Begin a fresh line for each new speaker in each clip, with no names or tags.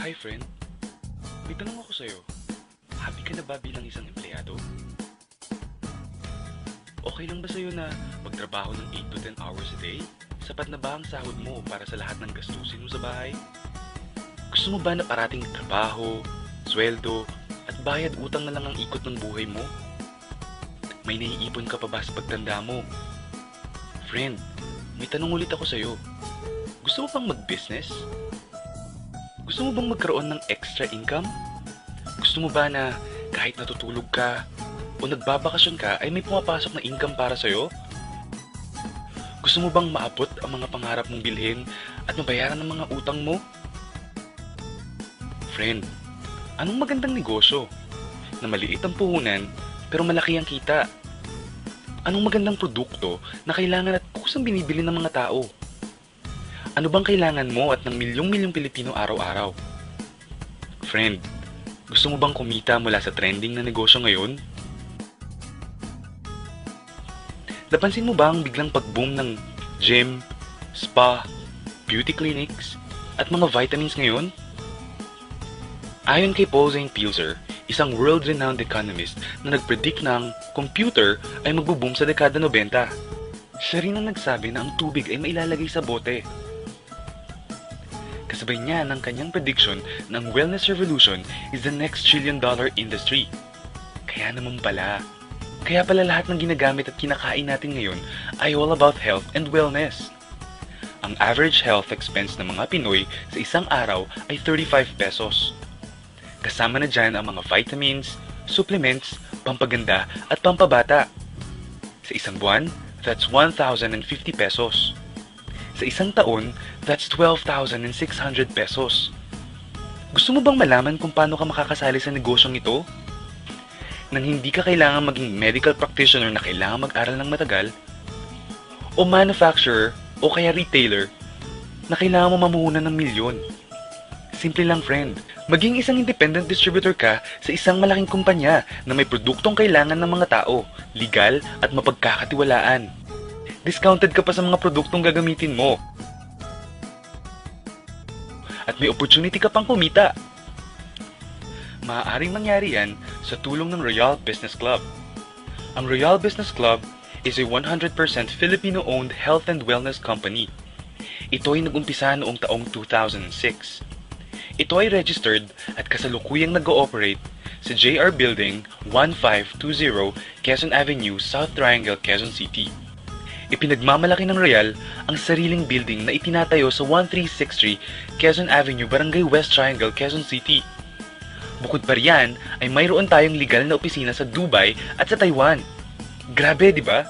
Hi friend, may tanong ako sa'yo. Happy ka na ba bilang isang empleyado? Okay lang ba sa'yo na magtrabaho ng 8 to 10 hours a day? Sapat na ba ang sahod mo para sa lahat ng gastusin mo sa bahay? Gusto mo ba na parating trabaho, sweldo, at bayad utang na lang ang ikot ng buhay mo? May naiipon ka pa ba sa pagtanda mo? Friend, may tanong ulit ako sa'yo. Gusto mo bang mag-business? Gusto mo bang magkaroon ng extra income? Gusto mo ba na kahit natutulog ka o nagbabakasyon ka ay may pumapasok na income para sa'yo? Gusto mo bang maabot ang mga pangarap mong bilhin at mabayaran ng mga utang mo? Friend, anong magandang negosyo na maliit ang puhunan pero malaki ang kita? Anong magandang produkto na kailangan at kusang binibili ng mga tao? Ano bang kailangan mo at ng milyong-milyong Pilipino araw-araw? Friend, gusto mo bang kumita mula sa trending na negosyo ngayon? Napansin mo ba ang biglang pag-boom ng gym, spa, beauty clinics, at mga vitamins ngayon? Ayon kay Paul Zane Pilzer, isang world-renowned economist na nag-predict na ang computer ay magbo-boom sa dekada 90. Siya rin ang nagsabi na ang tubig ay mailalagay sa bote. Kasabay niya ng kanyang prediction na ang wellness revolution is the next trillion-dollar industry. Kaya pala lahat ng ginagamit at kinakain natin ngayon ay all about health and wellness. Ang average health expense ng mga Pinoy sa isang araw ay 35 pesos. Kasama na dyan ang mga vitamins, supplements, pampaganda at pampabata. Sa isang buwan, that's 1,050 pesos. Sa isang taon, that's 12,600 pesos. Gusto mo bang malaman kung paano ka makakasali sa negosyong ito? Nang hindi ka kailangan maging medical practitioner na kailangan mag-aral ng matagal, o manufacturer o kaya retailer na kailangan mo mamuhunan ng milyon. Simple lang friend, maging isang independent distributor ka sa isang malaking kumpanya na may produktong kailangan ng mga tao, legal at mapagkakatiwalaan. Discounted ka pa sa mga produktong gagamitin mo. At may opportunity ka pang kumita. Maaaring mangyari yan sa tulong ng Royal Business Club. Ang Royal Business Club is a 100% Filipino-owned health and wellness company. Ito ay nag-umpisa noong taong 2006. Ito ay registered at kasalukuyang nag-ooperate sa JR Building 1520 Quezon Avenue, South Triangle, Quezon City. Ipinagmamalaki ng Royal ang sariling building na itinatayo sa 1363 Quezon Avenue, Barangay West Triangle, Quezon City. Bukod pa riyan ay mayroon tayong legal na opisina sa Dubai at sa Taiwan. Grabe, di ba?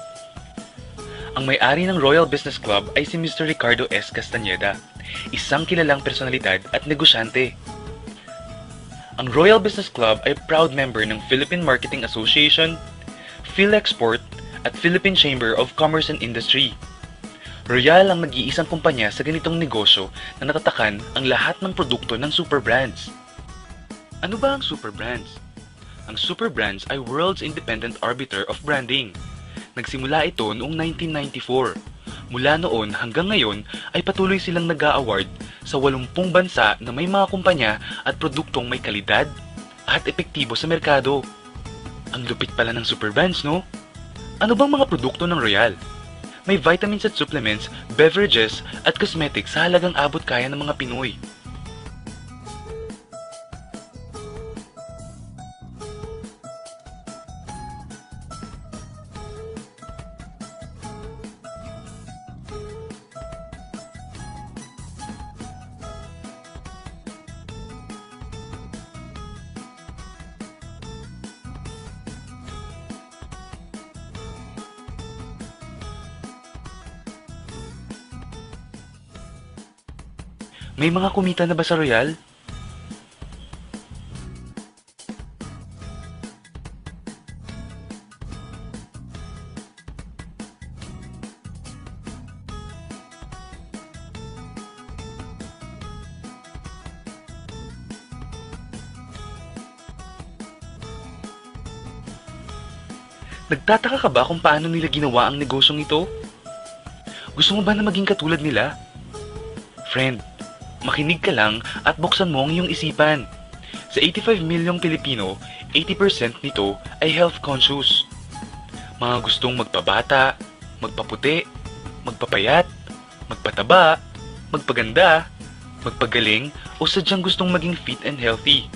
Ang may-ari ng Royal Business Club ay si Mr. Ricardo S. Castañeda, isang kilalang personalidad at negosyante. Ang Royal Business Club ay proud member ng Philippine Marketing Association, PhilExport, at Philippine Chamber of Commerce and Industry. Royal ang nag-iisang kumpanya sa ganitong negosyo na natatakan ang lahat ng produkto ng super brands. Ano ba ang super brands? Ang super brands ay World's Independent Arbiter of Branding. Nagsimula ito noong 1994. Mula noon hanggang ngayon ay patuloy silang nag-a-award sa 80 bansa na may mga kumpanya at produktong may kalidad at epektibo sa merkado. Ang lupit pala ng super brands, no? Ano bang mga produkto ng Royal? May vitamins at supplements, beverages at cosmetics sa halagang abot kaya ng mga Pinoy. May mga kumita na ba sa Royal? Nagtataka ka ba kung paano nila ginawa ang negosyong ito? Gusto mo ba na maging katulad nila? Friend, Makinig ka lang at buksan mo ang iyong isipan. Sa 85 milyong Pilipino, 80% nito ay health conscious. Mga gustong magpabata, magpaputi, magpapayat, magpataba, magpaganda, magpagaling o sadyang gustong maging fit and healthy.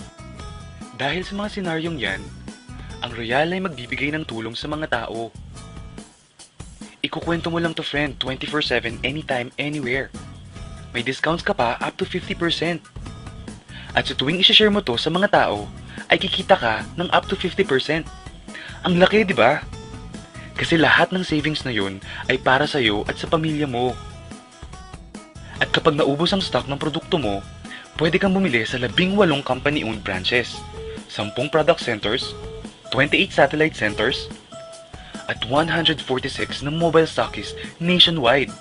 Dahil sa mga senaryong yan, ang Royal ay magbibigay ng tulong sa mga tao. Ikukwento mo lang to friend 24/7 anytime, anywhere. May discounts ka pa up to 50%. At sa tuwing isishare mo to sa mga tao, ay kikita ka ng up to 50%. Ang laki, di ba? Kasi lahat ng savings na yun ay para sa'yo at sa pamilya mo. At kapag naubos ang stock ng produkto mo, pwede kang bumili sa 18 company-owned branches, 10 product centers, 28 satellite centers, at 146 na mobile stockists nationwide.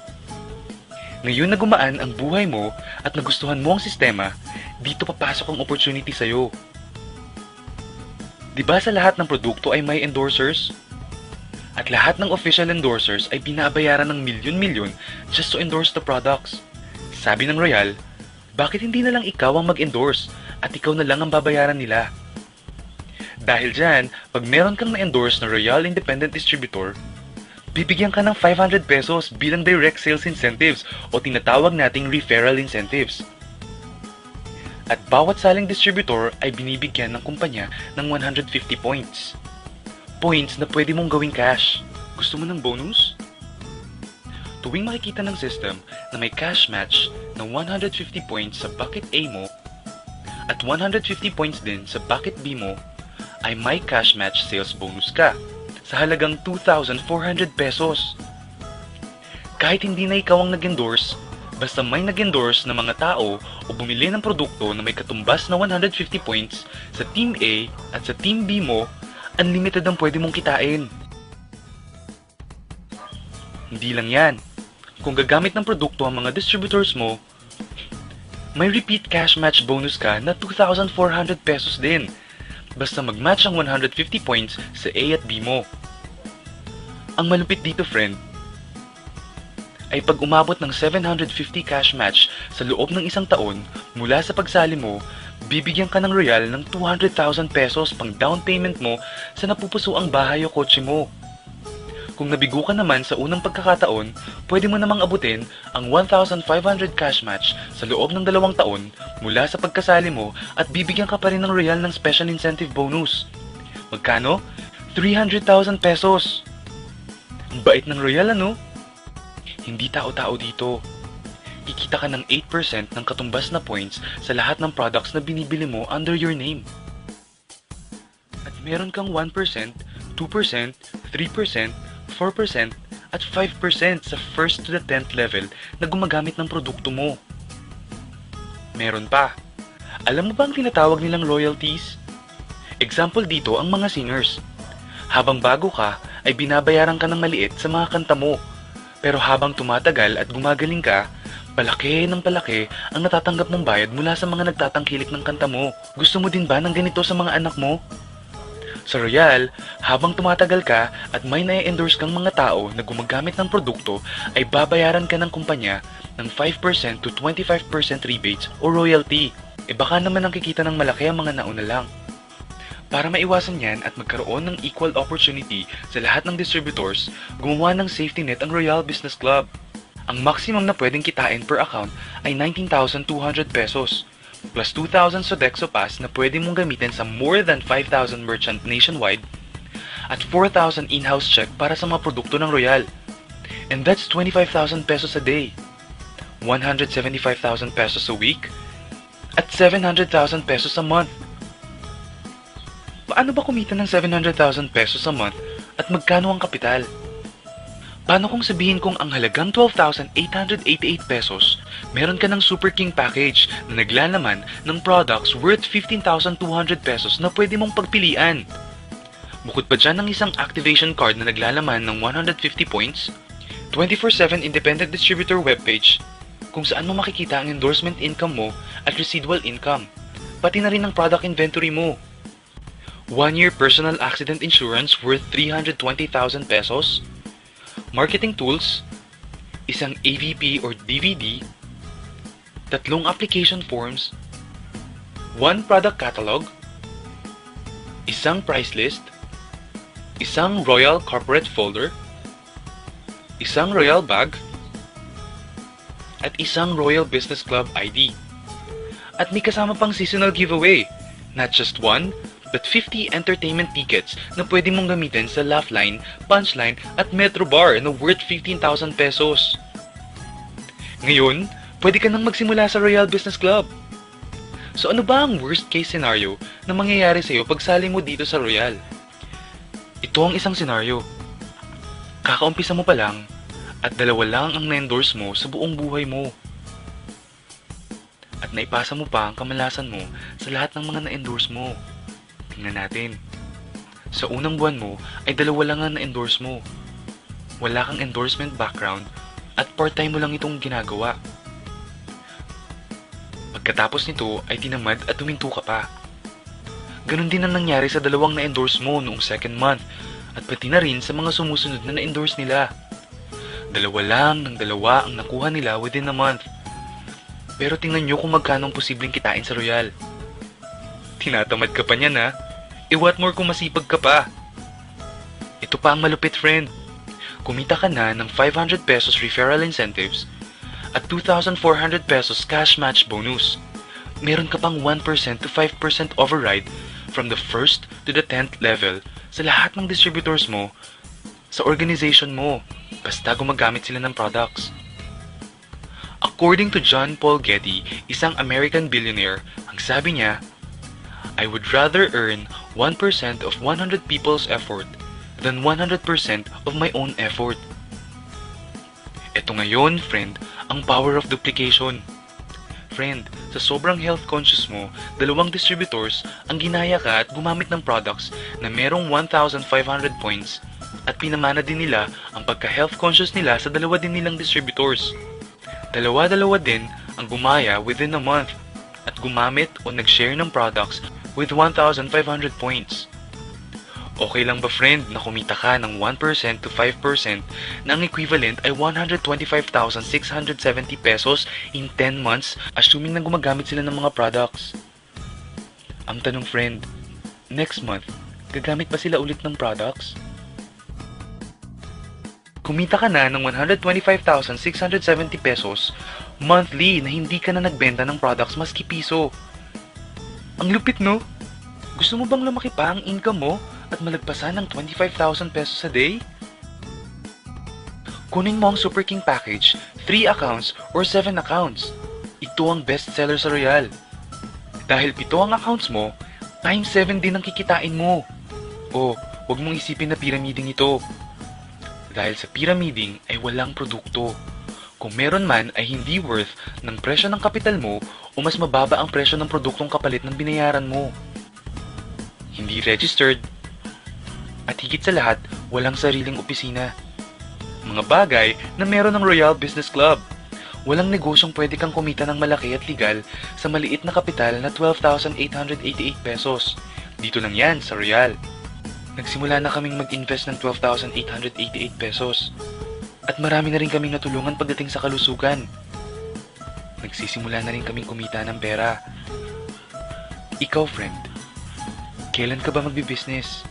Ngayon na gumaan ang buhay mo at nagustuhan mo ang sistema, dito papasok ang opportunity sa'yo. Diba sa lahat ng produkto ay may endorsers? At lahat ng official endorsers ay binabayaran ng milyon-milyon just to endorse the products. Sabi ng Royal, bakit hindi na lang ikaw ang mag-endorse at ikaw na lang ang babayaran nila? Dahil dyan, pag meron kang na-endorse na Royal Independent Distributor, bibigyan ka ng 500 pesos bilang direct sales incentives o tinatawag nating referral incentives. At bawat saling distributor ay binibigyan ng kumpanya ng 150 points. Points na pwede mong gawing cash. Gusto mo ng bonus? Tuwing makikita ng system na may cash match ng 150 points sa bucket A mo at 150 points din sa bucket B mo, ay may cash match sales bonus ka sa halagang 2,400 pesos. Kahit hindi na ikaw ang nag-endorse, basta may nag-endorse na mga tao o bumili ng produkto na may katumbas na 150 points sa Team A at sa Team B mo, unlimited ang pwede mong kitain. Hindi lang yan. Kung gagamit ng produkto ang mga distributors mo, may repeat cash match bonus ka na 2,400 pesos din. Basta mag-match ang 150 points sa A at B mo. Ang malupit dito friend, ay pag umabot ng 750 cash match sa loob ng isang taon mula sa pagsali mo, bibigyan ka ng Royal ng 200,000 pesos pang down payment mo sa napupusuang bahay o kotse mo. Kung nabigo ka naman sa unang pagkakataon, pwede mo namang abutin ang 1,500 cash match sa loob ng 2 taon mula sa pagkasali mo at bibigyan ka pa rin ng Royal ng special incentive bonus. Magkano? 300,000 pesos! Ang bait ng Royal ano? Hindi tao-tao dito. Kikita ka ng 8% ng katumbas na points sa lahat ng products na binibili mo under your name. At meron kang 1%, 2%, 3%, 4% at 5% sa first to the 10th level na gumagamit ng produkto mo. Meron pa. Alam mo ba ang tinatawag nilang royalties? Example dito ang mga singers. Habang bago ka, ay binabayaran ka ng maliit sa mga kanta mo. Pero habang tumatagal at gumagaling ka, palaki ng palaki ang natatanggap mong bayad mula sa mga nagtatangkilik ng kanta mo. Gusto mo din ba ng ganito sa mga anak mo? Sa Royal, habang tumatagal ka at may na-endorse kang mga tao na gumagamit ng produkto, ay babayaran ka ng kumpanya ng 5% to 25% rebates o royalty. E baka naman ang kikita ng malaki ang mga nauna lang. Para maiwasan yan at magkaroon ng equal opportunity sa lahat ng distributors, gumawa ng safety net ang Royal Business Club. Ang maximum na pwedeng kitain per account ay 19,200 pesos. Plus 2,000 Sodexo Pass na pwede mong gamitin sa more than 5,000 merchant nationwide at 4,000 in-house check para sa mga produkto ng Royal. And that's 25,000 pesos a day, 175,000 pesos a week, at 700,000 pesos a month. Paano ba kumita ng 700,000 pesos a month at magkano ang kapital? Paano kung sabihin kong ang halagang 12,888 pesos, meron ka ng Super King Package na naglalaman ng products worth 15,200 pesos na pwede mong pagpilian? Bukod pa dyan ng isang activation card na naglalaman ng 150 points, 24/7 independent distributor webpage kung saan mo makikita ang endorsement income mo at residual income, pati na rin ang product inventory mo. 1-year personal accident insurance worth 320,000 pesos, marketing tools, isang AVP or DVD, 3 application forms, 1 product catalog, isang price list, isang Royal Corporate Folder, isang Royal Bag, at isang Royal Business Club ID. At may kasama pang seasonal giveaway. Not just 1, but 50 entertainment tickets na pwede mong gamitin sa Laugh Line, Punchline, at Metro Bar na worth 15,000 pesos. Ngayon, pwede ka nang magsimula sa Royal Business Club. So ano ba ang worst case scenario na mangyayari sa'yo pag sali mo dito sa Royal? Ito ang isang scenario. Kakaumpisa mo pa lang at 2 lang ang na-endorse mo sa buong buhay mo. At naipasa mo pa ang kamalasan mo sa lahat ng mga na-endorse mo. Tingnan natin. Sa unang buwan mo ay 2 lang ang na-endorse mo. Wala kang endorsement background at part-time mo lang itong ginagawa. Pagkatapos nito ay tinamad at huminto ka pa. Ganon din ang nangyari sa 2 na-endorse mo noong second month at pati na rin sa mga sumusunod na na-endorse nila. 2 lang ng 2 ang nakuha nila within a month. Pero tingnan nyo kung magkano ang posibleng kitain sa Royal. Tinatamad ka pa niyan ha? What more kung masipag ka pa? Ito pa ang malupit, friend. Kumita ka na ng 500 pesos referral incentives at 2,400 pesos cash match bonus. Meron ka pang 1% to 5% override from the 1st to the 10th level sa lahat ng distributors mo sa organization mo basta gumagamit sila ng products. According to John Paul Getty, isang American billionaire, ang sabi niya, I would rather earn 1% of 100 people's effort than 100% of my own effort. Ito ngayon, friend, ang power of duplication. Friend, sa sobrang health conscious mo, 2 distributors ang ginaya ka at gumamit ng products na merong 1,500 points at pinamana din nila ang pagka-health conscious nila sa 2 din nilang distributors. 2 din ang gumaya within a month at gumamit o nag-share ng products with 1,500 points. Okay lang ba, friend, na kumita ka ng 1% to 5% na ang equivalent ay 125,670 pesos in 10 months assuming na gumagamit sila ng mga products? Ang tanong, friend, next month, gagamit ba sila ulit ng products? Kumita ka na ng 125,670 pesos monthly na hindi ka na nagbenta ng products maski piso. Ang lupit, no? Gusto mo bang lumaki pa ang income mo at malagpasan ng 25,000 pesos a day? Kunin mo ang Super King Package, 3 accounts or 7 accounts. Ito ang best seller sa Royal. Dahil 7 ang accounts mo, times 7 din ang kikitain mo. O, huwag mong isipin na pyramiding ito. Dahil sa pyramiding ay walang produkto. Kung meron man ay hindi worth ng presyo ng kapital mo o mas mababa ang presyo ng produktong kapalit ng binayaran mo. Hindi registered. At higit sa lahat, walang sariling opisina. Mga bagay na meron ng Royal Business Club. Walang negosyong pwede kang kumita ng malaki at legal sa maliit na kapital na 12,888 pesos. Dito lang yan sa Royal. Nagsimula na kaming mag-invest ng 12,888 pesos. At marami na rin kaming natulungan pagdating sa kalusugan. Nagsisimula na rin kaming kumita ng pera. Ikaw, friend, kailan ka ba magbi-business?